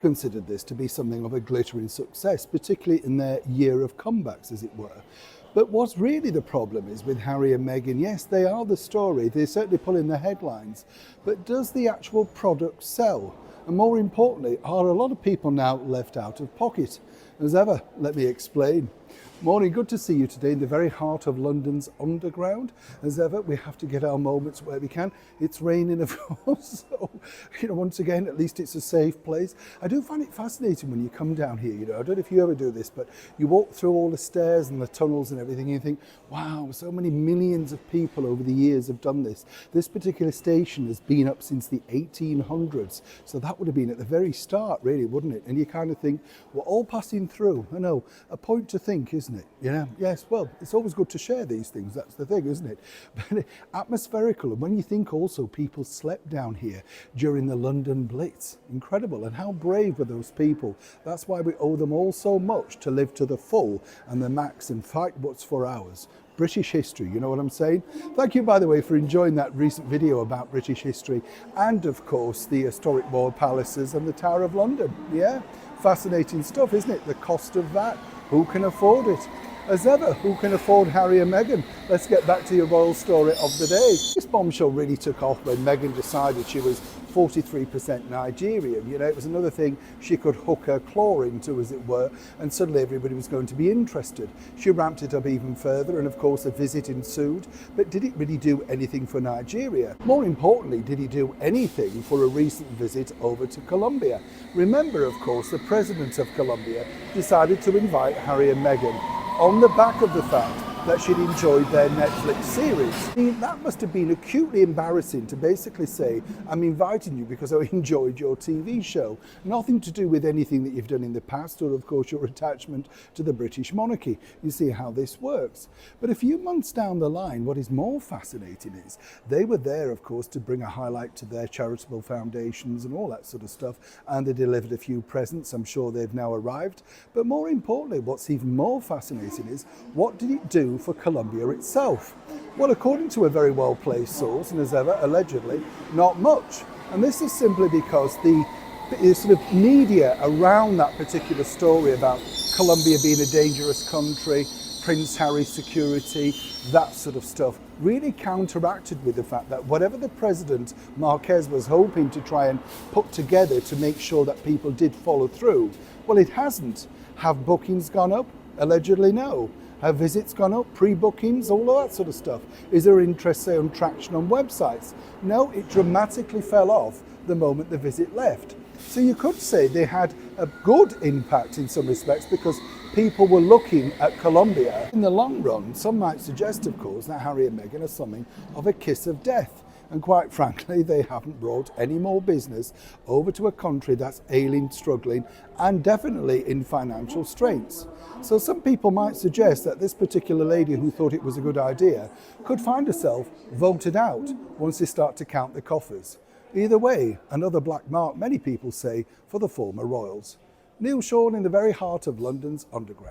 considered this to be something of a glittering success, particularly in their year of comebacks, as it were. But what's really the problem is with Harry and Meghan, yes, they are the story, they're certainly pulling the headlines, but does the actual product sell? And more importantly, are a lot of people now left out of pocket? As ever, let me explain. Morning, good to see you today in the very heart of London's underground. As ever, we have to get our moments where we can. It's raining, of course, so, once again, at least it's a safe place. I do find it fascinating when you come down here, I don't know if you ever do this, but you walk through all the stairs and the tunnels and everything, and you think, wow, so many millions of people over the years have done this. This particular station has been up since the 1800s, so that would have been at the very start, really, wouldn't it? And you kind of think, we're all passing through. I know, a point to think, isn't it? Yes, well, it's always good to share these things, that's the thing, isn't it? But atmospherical, and when you think also people slept down here during the London Blitz, incredible, and how brave were those people. That's why we owe them all so much to live to the full and the max and fight what's for ours. British history, you know what I'm saying? Thank you, by the way, for enjoying that recent video about British history and, of course, the historic royal palaces and the Tower of London. Yeah, fascinating stuff, isn't it? The cost of that. Who can afford it? As ever, who can afford Harry and Meghan? Let's get back to your royal story of the day. This bombshell really took off when Meghan decided she was 43% Nigerian. It was another thing she could hook her claw into, as it were, and suddenly everybody was going to be interested. She ramped it up even further, and of course a visit ensued. But did it really do anything for Nigeria? More importantly, did he do anything for a recent visit over to Colombia? Remember, of course, the president of Colombia decided to invite Harry and Meghan on the back of the fact that she'd enjoyed their Netflix series. That must have been acutely embarrassing to basically say, I'm inviting you because I enjoyed your TV show. Nothing to do with anything that you've done in the past or, of course, your attachment to the British monarchy. You see how this works. But a few months down the line, what is more fascinating is they were there, of course, to bring a highlight to their charitable foundations and all that sort of stuff. And they delivered a few presents. I'm sure they've now arrived. But more importantly, what's even more fascinating is what did it do for Colombia itself? Well, according to a very well-placed source, and as ever, allegedly, not much. And this is simply because the sort of media around that particular story about Colombia being a dangerous country, Prince Harry's security, that sort of stuff, really counteracted with the fact that whatever the president, Marquez, was hoping to try and put together to make sure that people did follow through, well, it hasn't. Have bookings gone up? Allegedly, no. Have visits gone up, pre-bookings, all of that sort of stuff? Is there interest, say, on traction on websites? No, it dramatically fell off the moment the visit left. So you could say they had a good impact in some respects because people were looking at Colombia. In the long run, some might suggest, of course, that Harry and Meghan are something of a kiss of death. And quite frankly, they haven't brought any more business over to a country that's ailing, struggling, and definitely in financial straits. So some people might suggest that this particular lady who thought it was a good idea could find herself voted out once they start to count the coffers. Either way, another black mark, many people say, for the former royals. Neil Sean in the very heart of London's underground.